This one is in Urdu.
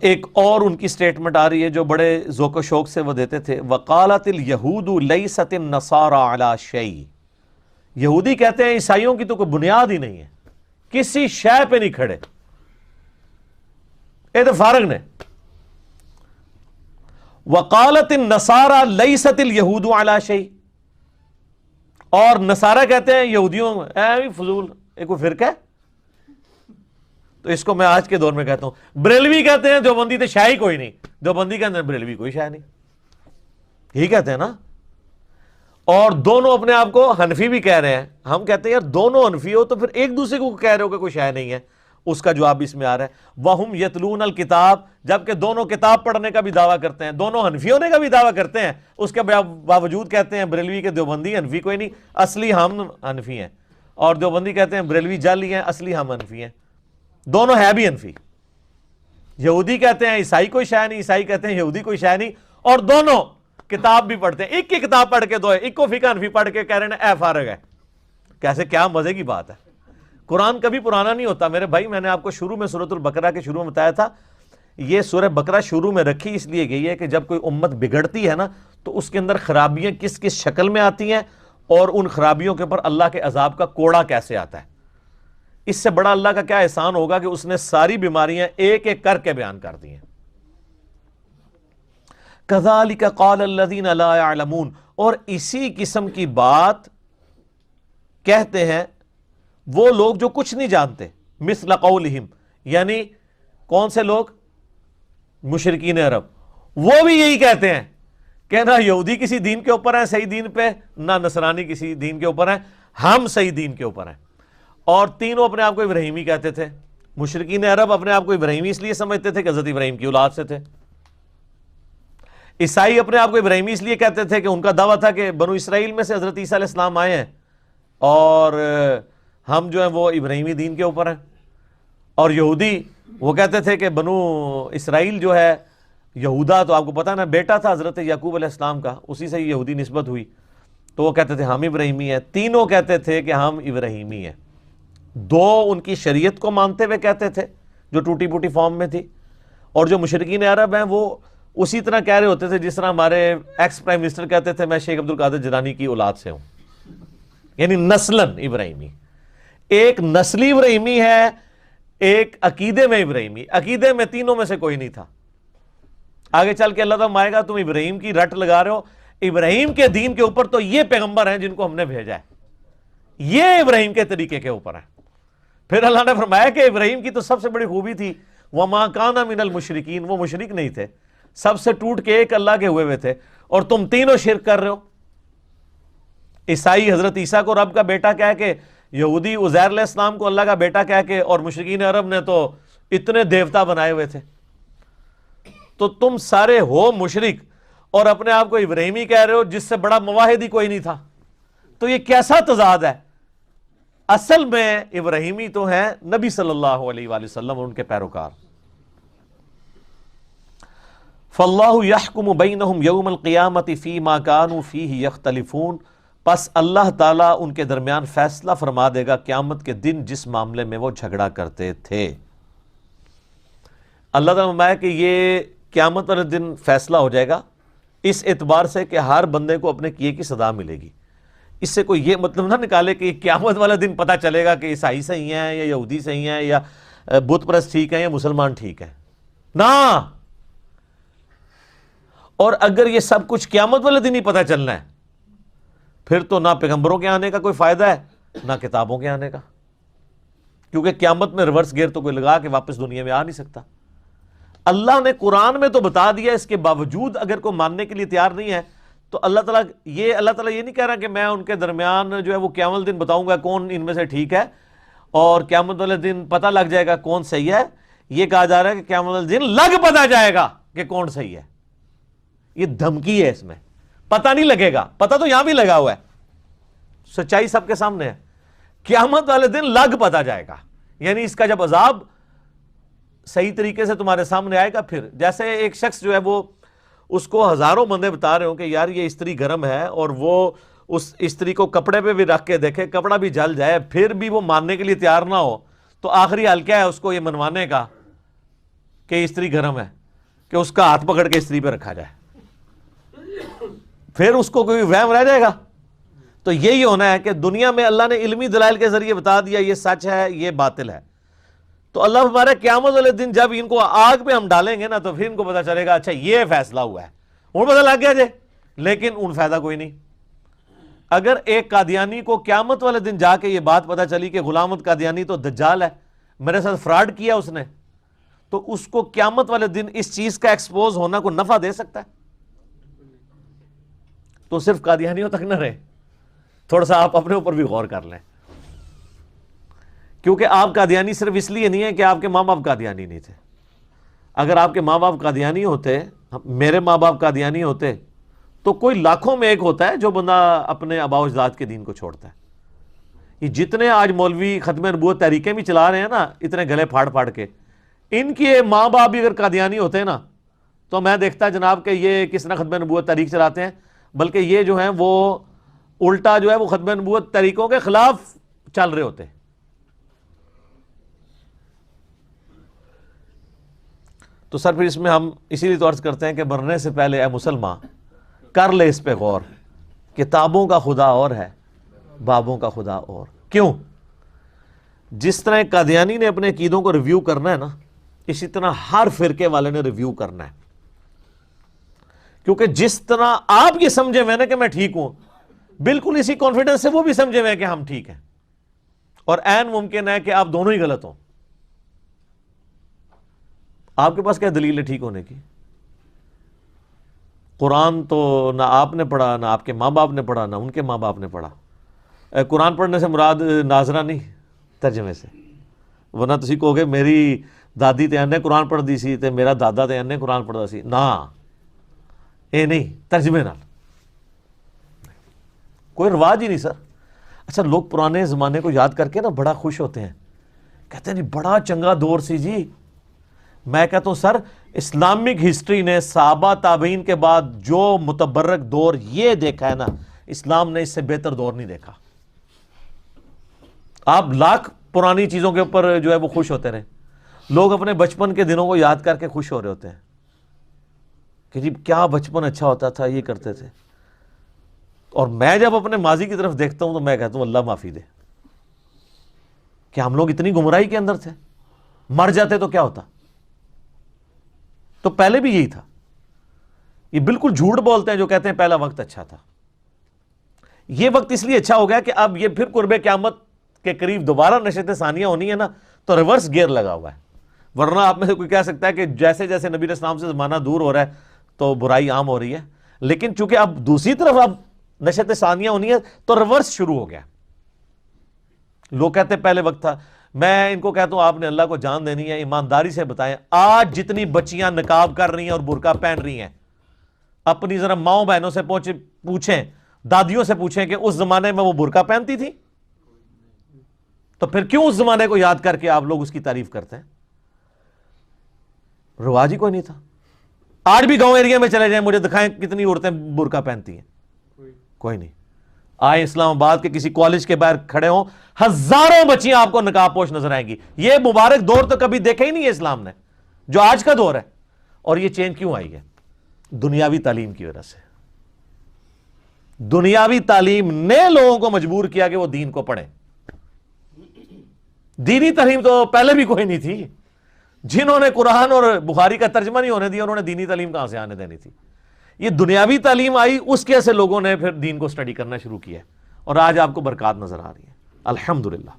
ایک اور ان کی سٹیٹمنٹ آ رہی ہے جو بڑے ذوق و شوق سے وہ دیتے تھے، وقالت الیہود لیست النصارى علی شیء، یہودی کہتے ہیں عیسائیوں کی تو کوئی بنیاد ہی نہیں ہے، کسی شے پہ نہیں کھڑے، یہ تو فارغ نے۔ وقالت النصارى لیست الیہود علی شیء، اور نصارہ کہتے ہیں یہودیوں اے فضول، یہ کوئی فرقہ ہے؟ تو اس کو میں آج کے دور میں کہتا ہوں، بریلوی کہتے ہیں دیوبندی تو شے ہی کوئی نہیں، دیوبندی کہتے ہیں بریلوی کوئی شے نہیں، یہی کہتے ہیں نا۔ اور دونوں اپنے آپ کو حنفی بھی کہہ رہے ہیں، ہم کہتے ہیں یار دونوں حنفی ہو تو پھر ایک دوسرے کو کہہ رہے ہو کہ کوئی شے نہیں ہے، اس کا جواب اس میں آ رہا ہے وَهُمْ يَتْلُونَ الْكِتَابَ، جبکہ دونوں کتاب پڑھنے کا بھی دعویٰ کرتے ہیں، دونوں حنفی ہونے کا بھی دعویٰ کرتے ہیں، اس کے باوجود کہتے ہیں بریلوی کے دیوبندی حنفی کوئی نہیں، اصلی ہم حنفی ہیں، اور دیوبندی کہتے ہیں بریلوی جعلی ہیں، اصلی ہم حنفی ہیں، دونوں ہے بھی حنفی۔ یہودی کہتے ہیں عیسائی کوئی شے نہیں، عیسائی کہتے ہیں یہودی کوئی شے نہیں، اور دونوں کتاب بھی پڑھتے ہیں، ایک کی کتاب پڑھ کے دو ہے، ایک کو فقہ حنفی پڑھ کے کہہ رہے ہیں اے فارغ ہے۔ کیسے، کیا مزے کی بات ہے۔ قرآن کبھی پرانا نہیں ہوتا میرے بھائی، میں نے آپ کو شروع میں سورۃ البقرہ کے شروع میں بتایا تھا، یہ سورہ بقرہ شروع میں رکھی اس لیے گئی ہے کہ جب کوئی امت بگڑتی ہے نا تو اس کے اندر خرابیاں کس کس شکل میں آتی ہیں، اور ان خرابیوں کے اوپر اللہ کے عذاب کا کوڑا کیسے آتا ہے۔ اس سے بڑا اللہ کا کیا احسان ہوگا کہ اس نے ساری بیماریاں ایک ایک کر کے بیان کر دی ہیں۔ كَذَلِكَ قَالَ الَّذِينَ لَا يَعْلَمُونَ، اور اسی قسم کی بات کہتے ہیں وہ لوگ جو کچھ نہیں جانتے، مثل قولہم، یعنی کون سے لوگ؟ مشرکین عرب، وہ بھی یہی کہتے ہیں کہ نہ یہودی کسی دین کے اوپر ہیں صحیح دین پہ، نہ نصرانی کسی دین کے اوپر ہیں، ہم صحیح دین کے اوپر ہیں۔ اور تینوں اپنے آپ کو ابراہیمی کہتے تھے۔ مشرکین عرب اپنے آپ کو ابراہیمی اس لیے سمجھتے تھے کہ حضرت ابراہیم کی اولاد سے تھے۔ عیسائی اپنے آپ کو ابراہیمی اس لیے کہتے تھے کہ ان کا دعویٰ تھا کہ بنو اسرائیل میں سے حضرت عیسیٰ علیہ السلام آئے ہیں، اور ہم جو ہیں وہ ابراہیمی دین کے اوپر ہیں۔ اور یہودی وہ کہتے تھے کہ بنو اسرائیل جو ہے، یہودا تو آپ کو پتہ نا بیٹا تھا حضرت یعقوب علیہ السلام کا، اسی سے یہودی نسبت ہوئی، تو وہ کہتے تھے ہم ابراہیمی ہیں۔ تینوں کہتے تھے کہ ہم ابراہیمی ہیں۔ دو ان کی شریعت کو مانتے ہوئے کہتے تھے جو ٹوٹی پوٹی فارم میں تھی، اور جو مشرکین عرب ہیں وہ اسی طرح کہہ رہے ہوتے تھے جس طرح ہمارے ایکس پرائم منسٹر کہتے تھے میں شیخ عبد القادر جیلانی کی اولاد سے ہوں، یعنی نسلاً ابراہیمی۔ ایک نسلی ابراہیمی ہے، ایک عقیدے میں ابراہیمی۔ عقیدے میں تینوں میں سے کوئی نہیں تھا۔ آگے چل کے اللہ تعالیٰ آئے گا تم ابراہیم کی رٹ لگا رہے ہو، ابراہیم کے دین کے اوپر تو یہ پیغمبر ہیں جن کو ہم نے بھیجا ہے، یہ ابراہیم کے طریقے کے اوپر ہیں۔ پھر اللہ نے فرمایا کہ ابراہیم کی تو سب سے بڑی خوبی تھی وَمَا كَانَ مِنَ الْمُشْرِكِينَ، وہ مشرک نہیں تھے، سب سے ٹوٹ کے ایک اللہ کے ہوئے تھے، اور تم تینوں شرک کر رہے ہو۔ عیسائی حضرت عیسیٰ کو رب کا بیٹا کہہ کے، یہودی عزیر علیہ السلام کو اللہ کا بیٹا کہہ کے، اور مشرکین عرب نے تو اتنے دیوتا بنائے ہوئے تھے۔ تو تم سارے ہو مشرک اور اپنے آپ کو ابراہیمی کہہ رہے ہو جس سے بڑا مواحد ہی کوئی نہیں تھا، تو یہ کیسا تضاد ہے؟ اصل میں ابراہیمی تو ہیں نبی صلی اللہ علیہ وآلہ وسلم اور ان کے پیروکار۔ فَاللَّهُ يَحْكُمُ بَيْنَهُمْ يَوْمَ الْقِيَامَةِ فِي مَا كَانُوا فِيهِ يَخْتَلِفُونَ، پس اللہ تعالیٰ ان کے درمیان فیصلہ فرما دے گا قیامت کے دن جس معاملے میں وہ جھگڑا کرتے تھے۔ اللہ تعالیٰ فرمایا کہ یہ قیامت والے دن فیصلہ ہو جائے گا اس اعتبار سے کہ ہر بندے کو اپنے کیے کی سزا ملے گی۔ اس سے کوئی یہ مطلب نہ نکالے کہ قیامت والا دن پتہ چلے گا کہ عیسائی صحیح ہیں یا یہودی صحیح ہیں یا بت پرست ٹھیک ہیں یا مسلمان ٹھیک ہیں، نہ۔ اور اگر یہ سب کچھ قیامت والے دن ہی پتہ چلنا ہے پھر تو نہ پیغمبروں کے آنے کا کوئی فائدہ ہے نہ کتابوں کے آنے کا، کیونکہ قیامت میں ریورس گیئر تو کوئی لگا کے واپس دنیا میں آ نہیں سکتا۔ اللہ نے قرآن میں تو بتا دیا، اس کے باوجود اگر کوئی ماننے کے لیے تیار نہیں ہے تو اللہ تعالیٰ یہ نہیں کہہ رہا کہ میں ان کے درمیان جو ہے وہ قیامت دن بتاؤں گا کون ان میں سے ٹھیک ہے اور قیامت والے دن پتہ لگ جائے گا کون صحیح ہے۔ یہ کہا جا رہا ہے کہ قیامت والے دن لگ پتہ جائے گا کہ کون صحیح ہے۔ یہ دھمکی ہے، اس میں پتہ نہیں لگے گا، پتہ تو یہاں بھی لگا ہوا ہے، سچائی سب کے سامنے ہے۔ قیامت والے دن لگ پتہ جائے گا، یعنی اس کا جب عذاب صحیح طریقے سے تمہارے سامنے آئے گا، پھر جیسے ایک شخص جو ہے وہ اس کو ہزاروں بندے بتا رہے ہوں کہ یار یہ استری گرم ہے، اور وہ اس استری کو کپڑے پہ بھی رکھ کے دیکھے کپڑا بھی جل جائے پھر بھی وہ ماننے کے لیے تیار نہ ہو، تو آخری حل کیا ہے اس کو یہ منوانے کا؟ کہ استری گرم ہے کہ اس کا ہاتھ پکڑ کے استری پہ رکھا جائے، پھر اس کو کوئی وہم رہ جائے گا؟ تو یہی ہونا ہے کہ دنیا میں اللہ نے علمی دلائل کے ذریعے بتا دیا یہ سچ ہے یہ باطل ہے، تو اللہ ہمارے قیامت والے دن جب ان کو آگ پہ ہم ڈالیں گے نا تو پھر ان کو پتا چلے گا اچھا یہ فیصلہ ہوا ہے، ان پتہ لگ گیا جے، لیکن ان فائدہ کوئی نہیں۔ اگر ایک قادیانی کو قیامت والے دن جا کے یہ بات پتا چلی کہ غلام احمد قادیانی تو دجال ہے، میرے ساتھ فراڈ کیا اس نے، تو اس کو قیامت والے دن اس چیز کا ایکسپوز ہونا کو نفع دے سکتا ہے؟ تو صرف قادیانیوں تک نہ رہے، تھوڑا سا آپ اپنے اوپر بھی غور کر لیں، کیونکہ آپ قادیانی صرف اس لیے نہیں ہے کہ آپ کے ماں باپ قادیانی نہیں تھے۔ اگر آپ کے ماں باپ قادیانی ہوتے، میرے ماں باپ قادیانی ہوتے، تو کوئی لاکھوں میں ایک ہوتا ہے جو بندہ اپنے آباء و اجداد کے دین کو چھوڑتا ہے۔ یہ جتنے آج مولوی ختم نبوت تحریکیں بھی چلا رہے ہیں نا اتنے گلے پھاڑ پھاڑ کے، ان کے ماں باپ بھی اگر قادیانی ہوتے ہیں نا تو میں دیکھتا جناب کہ یہ کس طرح ختم نبوت تحریک چلاتے ہیں، بلکہ یہ جو ہیں وہ الٹا جو ہے وہ ختم نبوت تحریکوں کے خلاف چل رہے ہوتے ہیں۔ تو سر پھر اس میں ہم اسی لیے تو عرض کرتے ہیں کہ مرنے سے پہلے اے مسلمان کر لے اس پہ غور، کتابوں کا خدا اور ہے بابوں کا خدا اور۔ کیوں؟ جس طرح قادیانی نے اپنے عقیدوں کو ریویو کرنا ہے نا، اسی طرح ہر فرقے والے نے ریویو کرنا ہے، کیونکہ جس طرح آپ یہ سمجھے ہوئے نا کہ میں ٹھیک ہوں، بالکل اسی کانفیڈنس سے وہ بھی سمجھے ہوئے کہ ہم ٹھیک ہیں، اور عین ممکن ہے کہ آپ دونوں ہی غلط ہوں۔ آپ کے پاس کیا دلیل ہے ٹھیک ہونے کی؟ قرآن تو نہ آپ نے پڑھا، نہ آپ کے ماں باپ نے پڑھا، نہ ان کے ماں باپ نے پڑھا۔ قرآن پڑھنے سے مراد ناظرہ نہیں، ترجمے سے، ورنہ تسی کہو گے میری دادی تے انہیں قرآن پڑھ دی سی تے میرا دادا تے انہیں قرآن پڑھدا سی، نا اے نہیں، ترجمے نال کوئی رواج ہی نہیں سر۔ اچھا لوگ پرانے زمانے کو یاد کر کے نا بڑا خوش ہوتے ہیں، کہتے ہیں جی بڑا چنگا دور سی جی۔ میں کہتا ہوں سر اسلامک ہسٹری نے صحابہ تابعین کے بعد جو متبرک دور یہ دیکھا ہے نا، اسلام نے اس سے بہتر دور نہیں دیکھا۔ آپ لاکھ پرانی چیزوں کے اوپر جو ہے وہ خوش ہوتے رہے، لوگ اپنے بچپن کے دنوں کو یاد کر کے خوش ہو رہے ہوتے ہیں کہ جی کیا بچپن اچھا ہوتا تھا، یہ کرتے تھے۔ اور میں جب اپنے ماضی کی طرف دیکھتا ہوں تو میں کہتا ہوں اللہ معافی دے کہ ہم لوگ اتنی گمراہی کے اندر تھے، مر جاتے تو کیا ہوتا۔ تو پہلے بھی یہی تھا۔ یہ بالکل جھوٹ بولتے ہیں جو کہتے ہیں پہلا وقت اچھا تھا۔ یہ وقت اس لیے اچھا ہو گیا کہ اب یہ پھر قرب قیامت کے قریب دوبارہ نشست ثانیہ ہونی ہے نا، تو ریورس گیئر لگا ہوا ہے۔ ورنہ آپ میں سے کوئی کہہ سکتا ہے کہ جیسے جیسے نبی علیہ السلام سے زمانہ دور ہو رہا ہے تو برائی عام ہو رہی ہے، لیکن چونکہ اب دوسری طرف اب نشست ثانیہ ہونی ہے تو ریورس شروع ہو گیا۔ لوگ کہتے ہیں پہلے وقت تھا، میں ان کو کہتا ہوں آپ نے اللہ کو جان دینی ہے، ایمانداری سے بتائیں آج جتنی بچیاں نقاب کر رہی ہیں اور برقع پہن رہی ہیں، اپنی ذرا ماؤں بہنوں سے پوچھیں، دادیوں سے پوچھیں کہ اس زمانے میں وہ برقع پہنتی تھی؟ تو پھر کیوں اس زمانے کو یاد کر کے آپ لوگ اس کی تعریف کرتے ہیں؟ رواج ہی کوئی نہیں تھا۔ آج بھی گاؤں ایریا میں چلے جائیں مجھے دکھائیں کتنی عورتیں برقع پہنتی ہیں، کوئی نہیں۔ آئے اسلام آباد کے کسی کالج کے باہر کھڑے ہوں، ہزاروں بچیاں آپ کو نقاب پوش نظر آئیں گی۔ یہ مبارک دور تو کبھی دیکھا ہی نہیں ہے اسلام نے، جو آج کا دور ہے۔ اور یہ چینج کیوں آئی ہے؟ دنیاوی تعلیم کی وجہ سے۔ دنیاوی تعلیم نے لوگوں کو مجبور کیا کہ وہ دین کو پڑھیں۔ دینی تعلیم تو پہلے بھی کوئی نہیں تھی۔ جنہوں نے قرآن اور بخاری کا ترجمہ نہیں ہونے دیا انہوں نے دینی تعلیم کہاں سے آنے دینی تھی؟ یہ دنیاوی تعلیم آئی، اس کے سے لوگوں نے پھر دین کو سٹڈی کرنا شروع کیا، اور آج آپ کو برکات نظر آ رہی ہے الحمدللہ۔